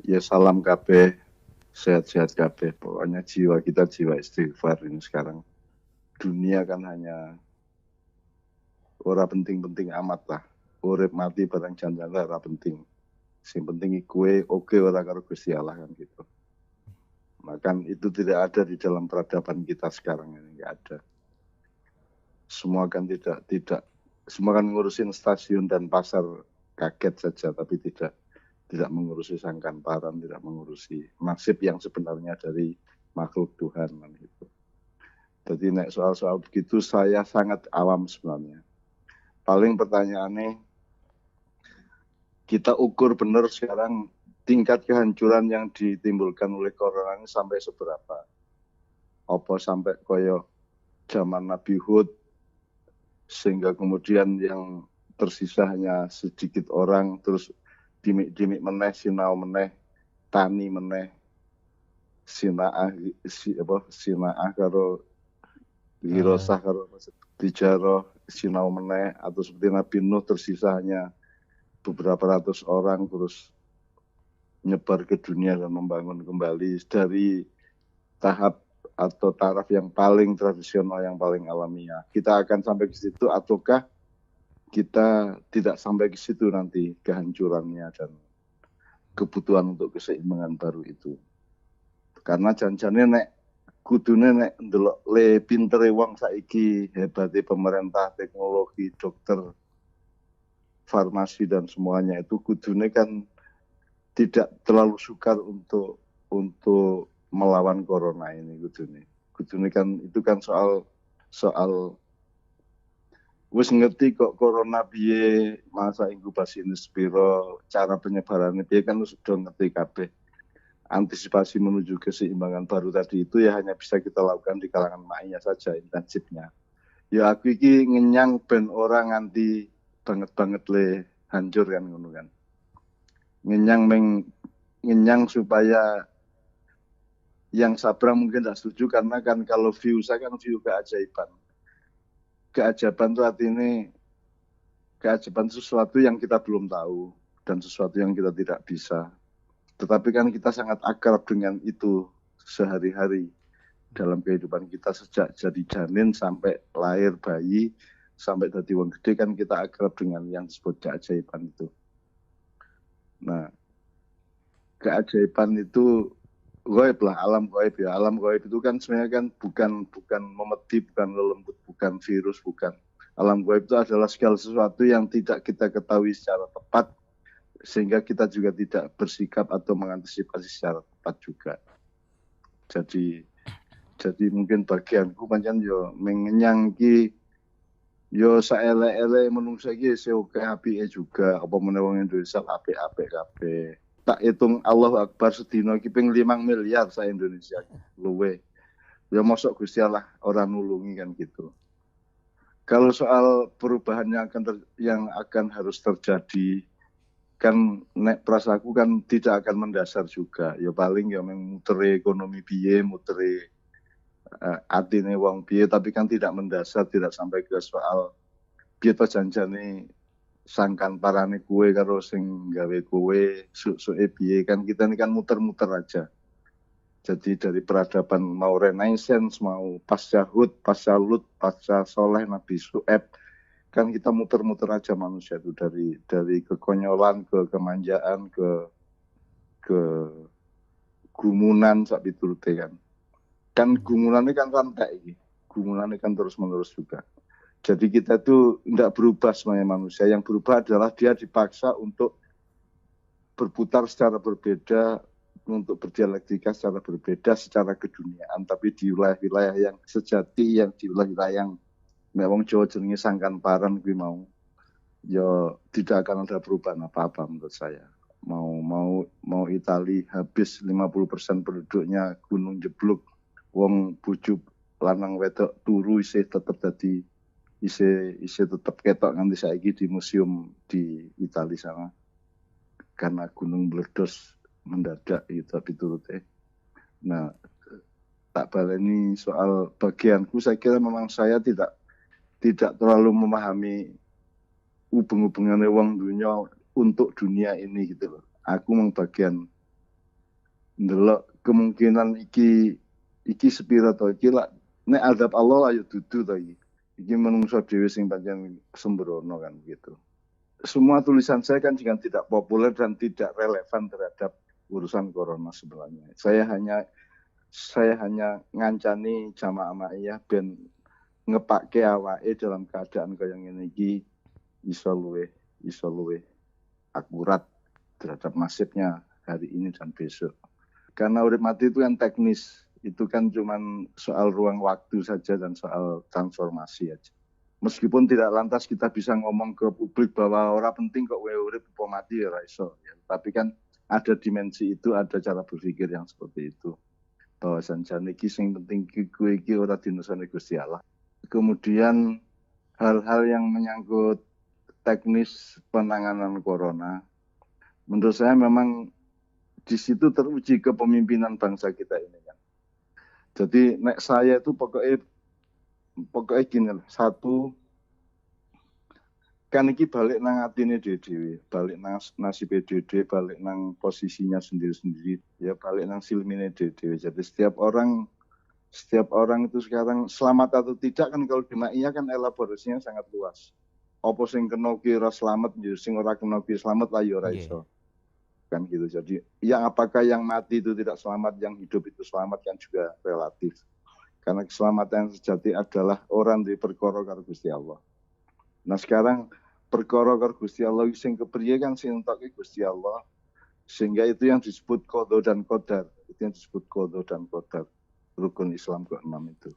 Ya salam kabeh, sehat-sehat kabeh. Pokoknya jiwa kita jiwa istighfar ini sekarang. Dunia kan hanya ora penting-penting amat lah. Urip mati barang jangan ora penting. Sing penting kue oke ora karo Gusti Allah kan gitu. Makan itu tidak ada di dalam peradaban kita sekarang ini, nggak ada. Semua kan tidak semua kan ngurusin stasiun dan pasar kaget saja, tapi tidak mengurusi sangkan paran, tidak mengurusi nasib yang sebenarnya dari makhluk Tuhan kan gitu. Jadi nek soal-soal begitu saya sangat awam sebenarnya. Paling pertanyaannya kita ukur benar sekarang tingkat kehancuran yang ditimbulkan oleh corona ini sampai seberapa? Apa sampai koyo zaman Nabi Hud sehingga kemudian yang tersisa hanya sedikit orang, terus dimik-dimik meneh, sinau meneh, tani meneh, sinaah karo wirosah karo bicara sinau meneh, atau seperti Nabi Nuh tersisa hanya beberapa ratus orang terus nyebar ke dunia dan membangun kembali dari tahap atau taraf yang paling tradisional, yang paling alamiah. Kita akan sampai ke situ ataukah kita tidak sampai ke situ nanti kehancurannya dan kebutuhan untuk keseimbangan baru itu. Karena janjane nek kudune nek ndelok le pintere wong saiki, hebate pemerintah, teknologi, dokter, farmasi dan semuanya itu kudune kan tidak terlalu sukar untuk melawan corona ini kudune. Kudune kan itu kan soal wis ngerti kok corona piye, masa inkubasi ini sepiro, cara penyebarannya piye kan sudah ngerti kabeh. Antisipasi menuju keseimbangan baru tadi itu ya hanya bisa kita lakukan di kalangan maknya saja intensifnya. Ya aku iki ngenyang ben orang nganti banget le hancur kan ngono kan. Ngenyang supaya yang sabar mungkin tidak setuju karena kan kalau view saya kan view keajaiban. Keajaiban itu artinya keajaiban sesuatu yang kita belum tahu dan sesuatu yang kita tidak bisa. Tetapi kan kita sangat akrab dengan itu sehari-hari dalam kehidupan kita sejak jadi janin sampai lahir bayi sampai jadi wong gede kan kita akrab dengan yang disebut keajaiban itu. Nah, keajaiban itu gaib lah, alam gaib ya. Alam gaib itu kan sebenarnya kan bukan memedi, bukan lelembut, bukan virus, bukan. Alam gaib itu adalah segala sesuatu yang tidak kita ketahui secara tepat sehingga kita juga tidak bersikap atau mengantisipasi secara tepat juga. Jadi mungkin bagianku pancen yo mengenyang ki yo saelek-elek menungsa ki seoke apike juga apa meneh wong Indonesia apik-apik kabeh. Tak hitung Allahu Akbar sedina ki ping 5 miliar sa Indonesia luwe. Ya mosok Gusti Allah orang nulungi kan gitu. Kalau soal perubahan yang akan harus terjadi kan nek prasaku kan tidak akan mendasar juga. Ya paling ya mutere ekonomi piye, mutere atine wong piye, tapi kan tidak mendasar, tidak sampai ke soal piye to janjane sangkan parane kue karo sing gawe kue suke piye, kan kita ini kan muter-muter aja. Jadi dari peradaban mau Renaissance, mau pasca Hud, pasca Lut, pasca Soleh, Nabi Su'eb, kan kita muter-muter aja manusia itu dari kekonyolan ke kemanjaan ke gumunan sak piturute kan. Kan gumulannya kan rantai ini. Gumulannya kan terus-menerus juga. Jadi kita tuh tidak berubah semuanya manusia. Yang berubah adalah dia dipaksa untuk berputar secara berbeda, untuk berdialektika secara berbeda secara keduniaan. Tapi di wilayah-wilayah yang sejati, yang di wilayah yang memang Jawa jenenge sangkan paran gue mau, ya tidak akan ada perubahan apa-apa menurut saya. Mau Itali habis 50% penduduknya gunung jeblok, wong bujuk lanang wedok turu isih tetap dadi isih tetap ketok nganti saiki di museum di Italia sana karena gunung meledos mendadak itu piturute. Nah, tak baleni soal bagianku, saya kira memang saya tidak terlalu memahami hubung-hubungannya wong dunia untuk dunia ini gitu loh. Aku memang bagian ndelok kemungkinan iki sepira to iki lak nek azab Allah lah ya dudu to iki. Iki menungso dhewe sing pancen sembrono kan gitu. Semua tulisan saya kan juga tidak populer dan tidak relevan terhadap urusan corona sebenarnya. Saya hanya ngancani jamaah ma'iyah ben ngepake awake dalam keadaan kaya ngene iki iso luwih akurat terhadap nasibnya hari ini dan besok. Karena urip mati itu kan teknis, itu kan cuma soal ruang waktu saja dan soal transformasi aja. Meskipun tidak lantas kita bisa ngomong ke publik bahwa orang penting kok urip apa mati ya iso. Ya. Tapi kan ada dimensi itu, ada cara berpikir yang seperti itu. Bahwa sanjane iki sing penting kowe iki ora dinusane Gusti Allah. Kemudian hal-hal yang menyangkut teknis penanganan corona, menurut saya memang di situ teruji kepemimpinan bangsa kita ini kan. Jadi nek saya itu pokoknya gini lah. Satu, kan iki balik nang atine dhewe, balik nang nasibe dhewe, balik nang posisinya sendiri-sendiri, ya balik nang silmine dhewe. Jadi setiap orang itu sekarang selamat atau tidak kan kalau di iya kan elaborasinya sangat luas. Apa sing kena ki ora selamat, sing ora kena ki selamat lah ya ora iso. Kan gitu. Jadi yang apakah yang mati itu tidak selamat, yang hidup itu selamat kan juga relatif. Karena keselamatan yang sejati adalah orang di perkara karo Gusti Allah. Nah sekarang perkara karo Gusti Allah sing kepriye kan sing entoke Gusti Allah. Sehingga itu yang disebut qadha dan qadar. Itu yang disebut qadha dan qadar. Rukun Islam ke-6 itu.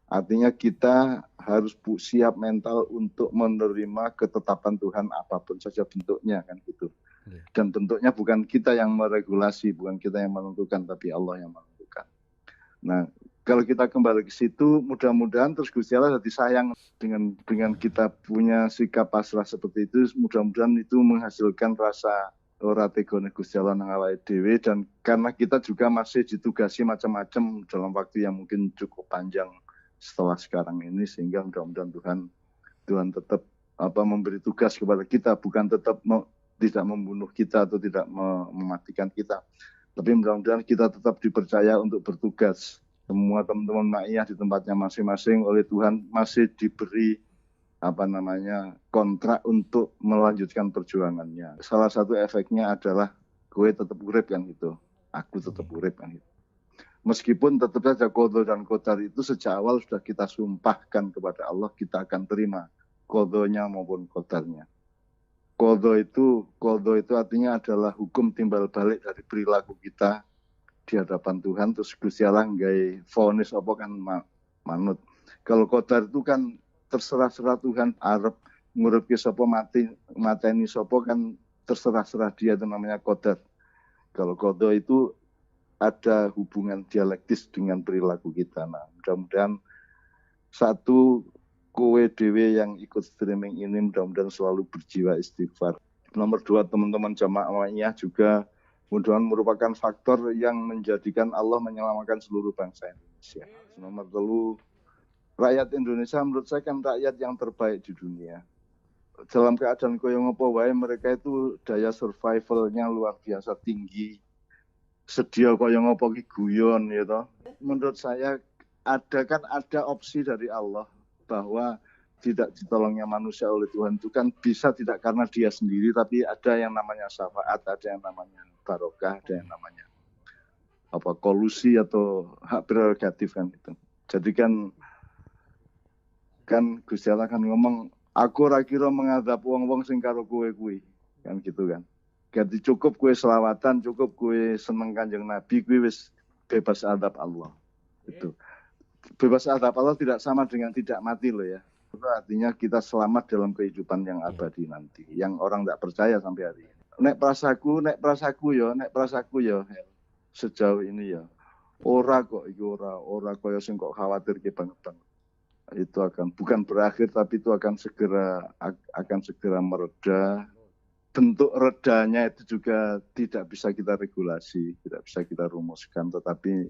Artinya kita harus siap mental untuk menerima ketetapan Tuhan apapun saja bentuknya kan gitu. Dan bentuknya bukan kita yang meregulasi, bukan kita yang menentukan, tapi Allah yang menentukan. Nah, kalau kita kembali ke situ, mudah-mudahan terus Gusti Allah jadi sayang dengan kita punya sikap pasrah seperti itu, mudah-mudahan itu menghasilkan rasa ora tegone Gusti Allah nang awake dhewe, dan karena kita juga masih ditugasi macam-macam dalam waktu yang mungkin cukup panjang setelah sekarang ini, sehingga mudah-mudahan Tuhan tetap memberi tugas kepada kita, bukan tetap tidak membunuh kita atau tidak mematikan kita. Tapi mudah-mudahan kita tetap dipercaya untuk bertugas. Semua teman-teman ma'iyah di tempatnya masing-masing oleh Tuhan masih diberi kontrak untuk melanjutkan perjuangannya. Salah satu efeknya adalah gue tetap urip kan gitu. Aku tetap urip kan gitu. Meskipun tetap saja qadha dan qadar itu sejak awal sudah kita sumpahkan kepada Allah, kita akan terima qadhanya maupun qadarnya. Qadha itu artinya adalah hukum timbal balik dari perilaku kita di hadapan Tuhan, terus Gusti Allah nggawe vonis apa kan manut. Kalau qadar itu kan terserah-serah Tuhan arep nguripke sapa mateni sapa kan terserah-serah dia, itu namanya qadar. Kalau qadha itu ada hubungan dialektis dengan perilaku kita. Nah, mudah-mudahan satu, kowe dewe yang ikut streaming ini mudah-mudahan selalu berjiwa istighfar. Nomor 2, teman-teman jamaahnya juga mudah-mudahan merupakan faktor yang menjadikan Allah menyelamatkan seluruh bangsa Indonesia. Nomor 3, rakyat Indonesia menurut saya kan rakyat yang terbaik di dunia. Dalam keadaan koyo ngopo wae mereka itu daya survivalnya luar biasa tinggi. Sedia koyo ngopo ki guyon ya toh. Menurut saya ada opsi dari Allah bahwa tidak ditolongnya manusia oleh Tuhan itu kan bisa tidak karena dia sendiri, tapi ada yang namanya syafaat, ada yang namanya barokah, ada yang namanya kolusi atau hak prerogatif kan itu. Jadi kan Gusti Allah kan ngomong, aku ora kira mengadab wong-wong sing karo kowe kuwi kan gitu kan. Ganti cukup kowe selawatan, cukup kowe seneng Kanjeng Nabi, kowe wis bebas adab Allah. Itu. Bebas adab Allah tidak sama dengan tidak mati loh ya. Itu artinya kita selamat dalam kehidupan yang abadi nanti. Yang orang tidak percaya sampai hari ini. Nek prasaku ya sejauh ini ya. Ora kaya sing kok khawatir ke banget. Itu bukan berakhir, tapi itu akan segera mereda. Bentuk redanya itu juga tidak bisa kita regulasi, tidak bisa kita rumuskan, tetapi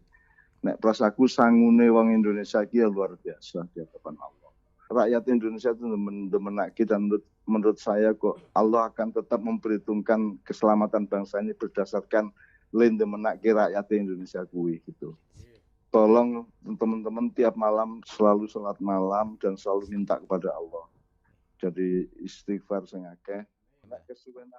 nek prasaku sangune wong Indonesia ki luar biasa di hadapan Allah. Rakyat Indonesia itu demenake, dan menurut saya kok Allah akan tetap memperhitungkan keselamatan bangsa ini berdasarkan lende menake rakyat Indonesia kuwi gitu. Tolong teman-teman tiap malam selalu sholat malam dan selalu minta kepada Allah. Jadi istighfar sing akeh. Nek kesuwen